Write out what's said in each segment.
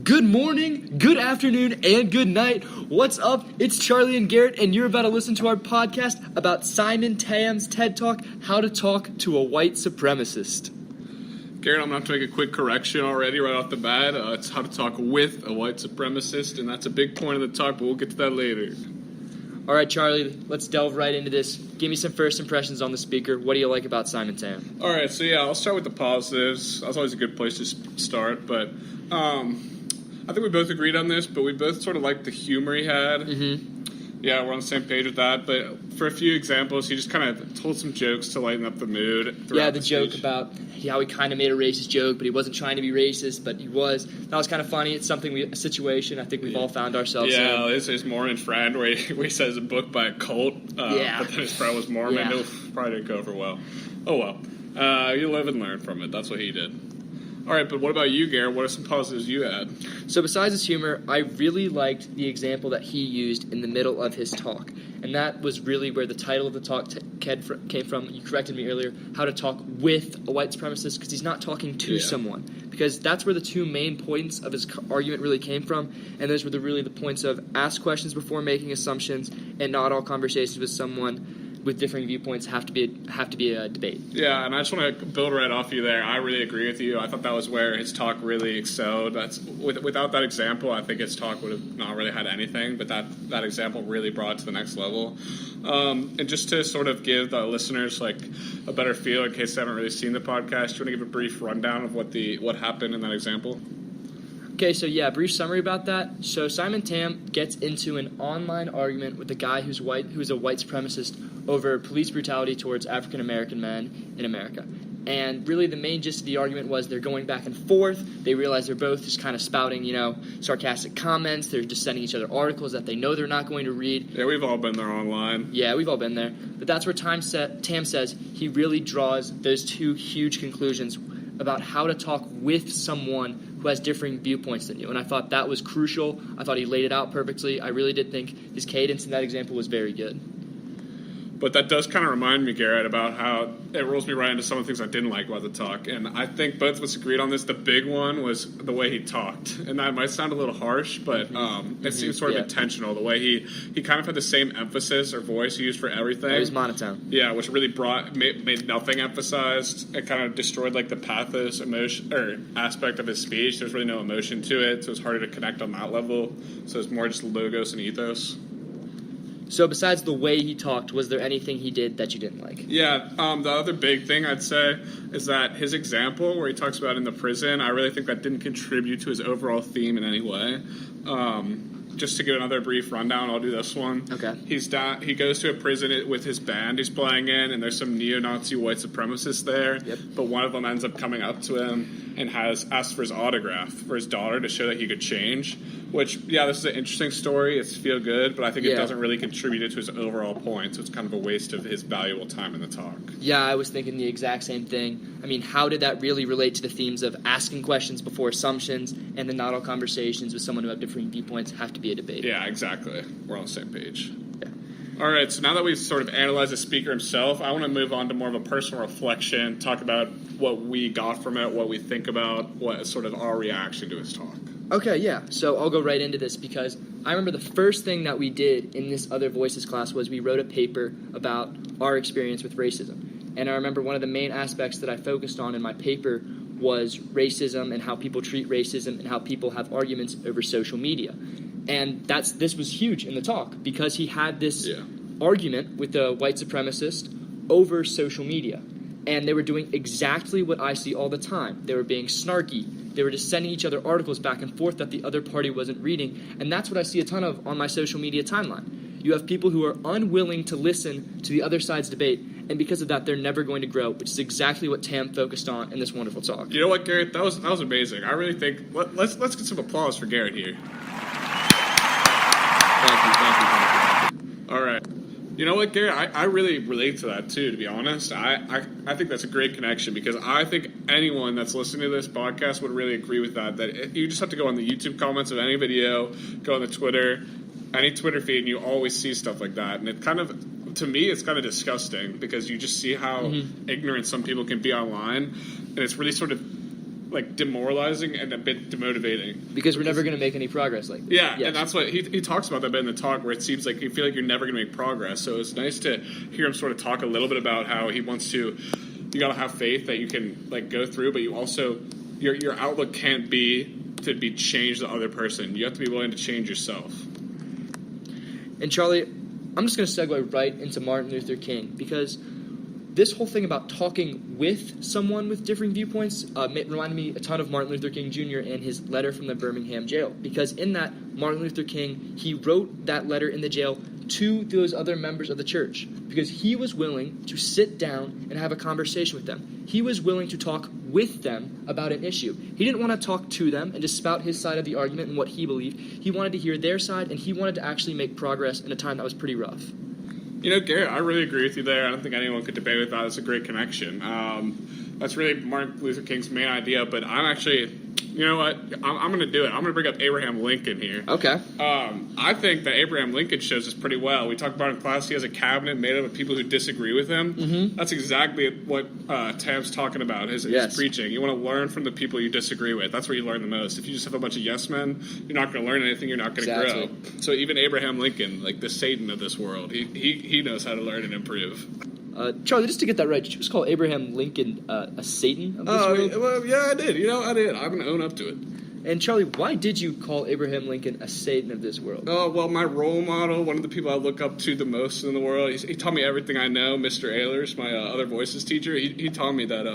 Good morning, good afternoon, and good night. What's up? It's Charley and Garrett, and you're about to listen to our podcast about Simon Tam's TED Talk, How to Talk to a White Supremacist. Garrett, I'm going to have to make a quick correction already right off the bat. It's how to talk with a white supremacist, and that's a big point of the talk, but we'll get to that later. All right, Charley, let's delve right into this. Give me some first impressions on the speaker. What do you like about Simon Tam? All right, so I'll start with the positives. That's always a good place to start, but I think we both agreed on this, but we both sort of liked the humor he had. Mm-hmm. Yeah, we're on the same page with that, but for a few examples, he just kind of told some jokes to lighten up the mood. Yeah, the joke about how he kind of made a racist joke, but he wasn't trying to be racist, but he was. That was kind of funny. It's a situation I think we've all found ourselves in. Yeah, his Mormon friend where he says a book by a cult, but then his friend was Mormon. Yeah. It probably didn't go over well. Oh well. You live and learn from it. That's what he did. All right, but what about you, Garrett? What are some positives you had? So besides his humor, I really liked the example that he used in the middle of his talk. And that was really where the title of the talk came from. You corrected me earlier, how to talk with a white supremacist, because he's not talking to someone. Because that's where the two main points of his argument really came from. And those were really the points of ask questions before making assumptions, and not all conversations with someone with differing viewpoints have to be a debate. Yeah, and I just want to build right off you there. I really agree with you. I thought that was where his talk really excelled. Without that example, I think his talk would have not really had anything, but that example really brought it to the next level. And just to sort of give the listeners like a better feel in case they haven't really seen the podcast, do you want to give a brief rundown of what happened in that example? Okay, so brief summary about that. So Simon Tam gets into an online argument with a guy who's a white supremacist over police brutality towards African American men in America. And really the main gist of the argument was they're going back and forth. They realize they're both just kind of spouting, sarcastic comments. They're just sending each other articles that they know they're not going to read. Yeah, we've all been there online. Yeah, we've all been there. But that's where Tam says he really draws those two huge conclusions about how to talk with someone who has differing viewpoints than you. And I thought that was crucial. I thought he laid it out perfectly. I really did think his cadence in that example was very good. But that does kind of remind me, Garrett, about how it rolls me right into some of the things I didn't like about the talk. And I think both of us agreed on this. The big one was the way he talked. And that might sound a little harsh, but it seems sort of intentional. The way he kind of had the same emphasis or voice he used for everything. It was monotone. Yeah, which really made nothing emphasized. It kind of destroyed like the pathos emotion or aspect of his speech. There's really no emotion to it, so it's harder to connect on that level. So it's more just logos and ethos. So besides the way he talked, was there anything he did that you didn't like? Yeah, the other big thing I'd say is that his example where he talks about in the prison, I really think that didn't contribute to his overall theme in any way. Just to give another brief rundown, I'll do this one. Okay. He goes to a prison with his band he's playing in, and there's some neo-Nazi white supremacists there. Yep. But one of them ends up coming up to him and has asked for his autograph for his daughter to show that he could change. Which, this is an interesting story. It's feel good, but I think it doesn't really contribute to his overall point. So it's kind of a waste of his valuable time in the talk. Yeah, I was thinking the exact same thing. I mean, how did that really relate to the themes of asking questions before assumptions, and then not all conversations with someone who have differing viewpoints have to be a debate? Yeah, exactly. We're on the same page. Yeah. All right, so now that we've sort of analyzed the speaker himself, I want to move on to more of a personal reflection, talk about what we got from it, what we think about, what is sort of our reaction to his talk. Okay, yeah. So I'll go right into this because I remember the first thing that we did in this Other Voices class was we wrote a paper about our experience with racism. And I remember one of the main aspects that I focused on in my paper was racism and how people treat racism and how people have arguments over social media. And this was huge in the talk because he had this argument with a white supremacist over social media. And they were doing exactly what I see all the time. They were being snarky. They were just sending each other articles back and forth that the other party wasn't reading. And that's what I see a ton of on my social media timeline. You have people who are unwilling to listen to the other side's debate, and because of that, they're never going to grow, which is exactly what Tam focused on in this wonderful talk. You know what, Garrett? That was amazing. I really think let's get some applause for Garrett here. Thank you. All right. You know what, Garrett? I really relate to that, too, to be honest. I think that's a great connection because I think anyone that's listening to this podcast would really agree with that you just have to go on the YouTube comments of any video, go on the Twitter, any Twitter feed, and you always see stuff like that. And it kind of, to me, it's kind of disgusting because you just see how ignorant some people can be online. And it's really sort of like demoralizing and a bit demotivating. Because we're never going to make any progress. Yes. And that's what he talks about that bit in the talk, where it seems like you feel like you're never going to make progress. So it's nice to hear him sort of talk a little bit about how he wants to. You got to have faith that you can like go through, but you also your outlook can't be to be changed the other person. You have to be willing to change yourself. And Charlie, I'm just going to segue right into Martin Luther King, because this whole thing about talking with someone with differing viewpoints reminded me a ton of Martin Luther King Jr. and his letter from the Birmingham jail. Because in that, Martin Luther King, he wrote that letter in the jail to those other members of the church, because he was willing to sit down and have a conversation with them. He was willing to talk with them about an issue. He didn't want to talk to them and just spout his side of the argument and what he believed. He wanted to hear their side, and he wanted to actually make progress in a time that was pretty rough. You know, Garrett, I really agree with you there. I don't think anyone could debate with that. It's a great connection. That's really Martin Luther King's main idea, but I'm actually, you know what, I'm going to do it. I'm going to bring up Abraham Lincoln here. Okay. I think that Abraham Lincoln shows this pretty well. We talked about in class, he has a cabinet made up of people who disagree with him. Mm-hmm. That's exactly what Tam's talking about, his preaching. You want to learn from the people you disagree with. That's where you learn the most. If you just have a bunch of yes men, you're not going to learn anything, you're not going to grow. So even Abraham Lincoln, like the Satan of this world, he knows how to learn and improve. Charlie, just to get that right, did you just call Abraham Lincoln a Satan of this world? Well, yeah, I did. You know, I did. I'm going to own up to it. And Charlie, why did you call Abraham Lincoln a Satan of this world? Oh, well, my role model, one of the people I look up to the most in the world, he taught me everything I know, Mr. Ehlers, my other voices teacher. He taught me that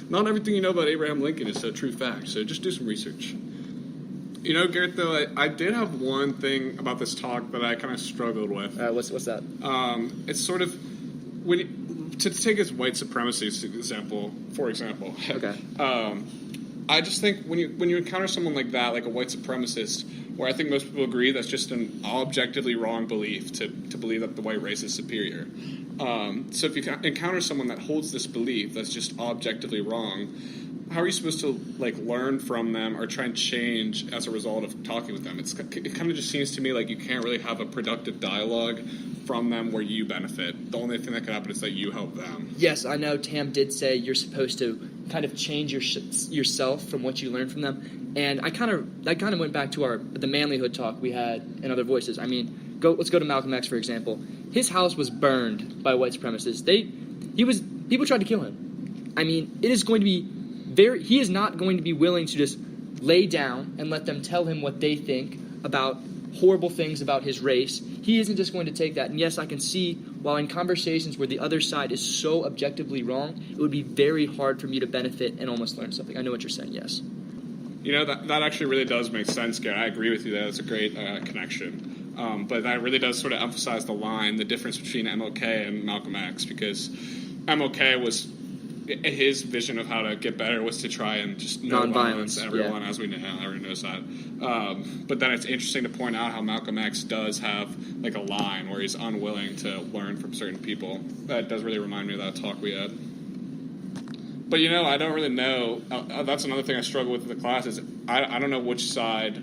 not everything you know about Abraham Lincoln is a true fact, so just do some research. You know, Garrett, though, I did have one thing about this talk that I kind of struggled with. What's that? It's sort of... to take his white supremacy example, for example. Okay. I just think when you encounter someone like that, like a white supremacist, where I think most people agree that's just an objectively wrong belief to believe that the white race is superior. So if you encounter someone that holds this belief that's just objectively wrong, how are you supposed to like learn from them or try and change as a result of talking with them? It kind of just seems to me like you can't really have a productive dialogue from them where you benefit. The only thing that could happen is that you help them. Yes, I know Tam did say you're supposed to kind of change yourself from what you learn from them, and that kind of went back to the manlyhood talk we had in Other Voices. I mean, let's go to Malcolm X, for example. His house was burned by white supremacists. People tried to kill him. I mean, it is going to be he is not going to be willing to just lay down and let them tell him what they think about horrible things about his race. He isn't just going to take that. And yes, I can see, while in conversations where the other side is so objectively wrong, it would be very hard for me to benefit and almost learn something. I know what you're saying, yes. You know, that actually really does make sense, Garrett. I agree with you there. That's a great connection. But that really does sort of emphasize the difference between MLK and Malcolm X, because MLK was... his vision of how to get better was to try and just no violence everyone, as we know, everyone knows that. But then it's interesting to point out how Malcolm X does have like a line where he's unwilling to learn from certain people. That does really remind me of that talk we had. But you know, I don't really know. That's another thing I struggle with in the class is I don't know which side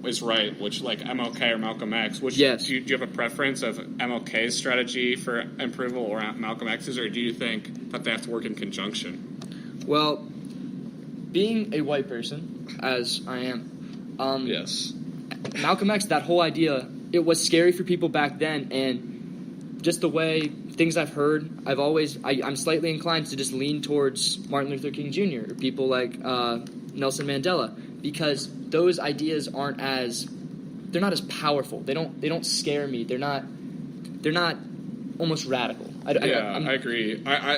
is right, which like MLK or Malcolm X. Yes. Do you have a preference of MLK's strategy for approval or Malcolm X's, or do you think that they have to work in conjunction? Well, being a white person, as I am, yes, Malcolm X, that whole idea, it was scary for people back then, and just the way things I've heard, I'm slightly inclined to just lean towards Martin Luther King Jr. or people like Nelson Mandela, because those ideas they're not as powerful. They don't scare me. They're not almost radical. I agree. I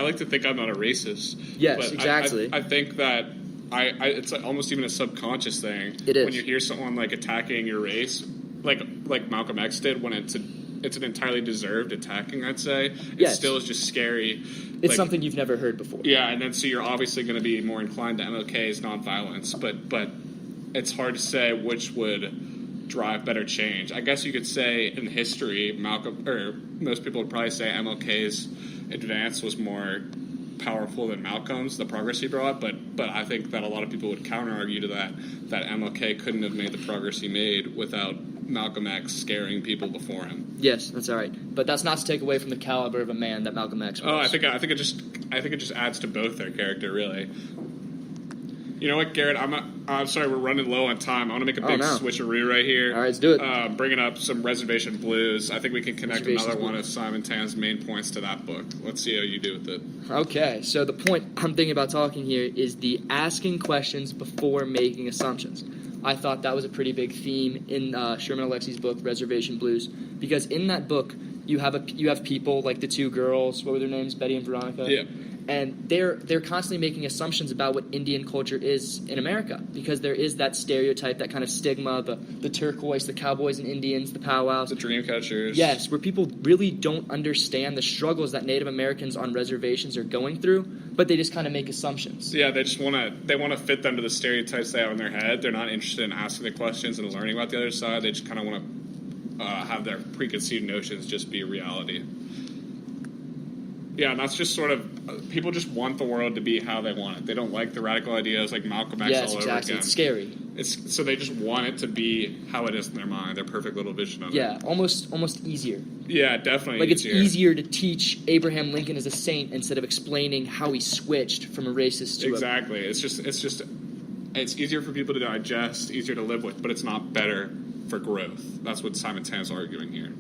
like to think I'm not a racist. Yes, but exactly. I think that it's like almost even a subconscious thing. It is. When you hear someone like attacking your race, like Malcolm X did, when it's an entirely deserved attacking, I'd say. It still is just scary. It's something you've never heard before. Yeah, and then so you're obviously going to be more inclined to MLK's nonviolence, but it's hard to say which would drive better change. I guess you could say in history, most people would probably say MLK's advance was more powerful than Malcolm's, the progress he brought, but I think that a lot of people would counter-argue to that MLK couldn't have made the progress he made without Malcolm X scaring people before him. Yes, that's all right. But that's not to take away from the caliber of a man that Malcolm X was. Oh, I think it just adds to both their character, really. You know what, Garrett? I'm sorry, we're running low on time. I want to make a big switcheroo right here. All right, let's do it. Bringing up some Reservation Blues. I think we can connect another one of Simon Tan's main points to that book. Let's see how you do with it. Okay, so the point I'm thinking about talking here is the asking questions before making assumptions. I thought that was a pretty big theme in Sherman Alexi's book, Reservation Blues, because in that book, you have people like the two girls, what were their names, Betty and Veronica? Yeah. And they're constantly making assumptions about what Indian culture is in America, because there is that stereotype, that kind of stigma, the turquoise, the cowboys and Indians, the powwows. The dream catchers. Yes, where people really don't understand the struggles that Native Americans on reservations are going through, but they just kind of make assumptions. Yeah, they just want to fit them to the stereotypes they have in their head. They're not interested in asking the questions and learning about the other side. They just kind of want to have their preconceived notions just be reality. Yeah, and that's just sort of, people just want the world to be how they want it. They don't like the radical ideas like Malcolm X all over again. It's scary. So they just want it to be how it is in their mind, their perfect little vision of it. Yeah, almost easier. Yeah, definitely like easier. It's easier to teach Abraham Lincoln as a saint instead of explaining how he switched from a racist to Exactly. It's easier for people to digest, easier to live with, but it's not better for growth. That's what Simon Tan's arguing here.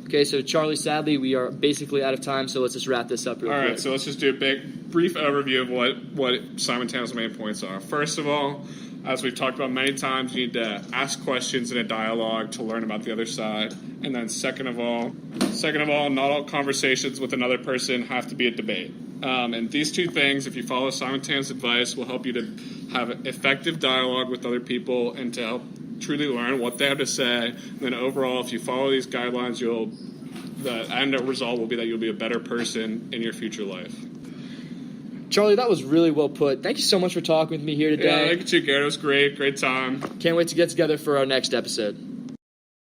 Okay, so Charlie, sadly, we are basically out of time, so let's just wrap this up real quick. All right, so let's just do a brief overview of what Simon Tan's main points are. First of all, as we've talked about many times, you need to ask questions in a dialogue to learn about the other side. And then second of all, not all conversations with another person have to be a debate. And these two things, if you follow Simon Tan's advice, will help you to have effective dialogue with other people and to help truly learn what they have to say. And then overall, if you follow these guidelines, the end result will be that you'll be a better person in your future life. Charlie, that was really well put. Thank you so much for talking with me here today. Yeah, thank you too, Garrett. It was great. Great time. Can't wait to get together for our next episode.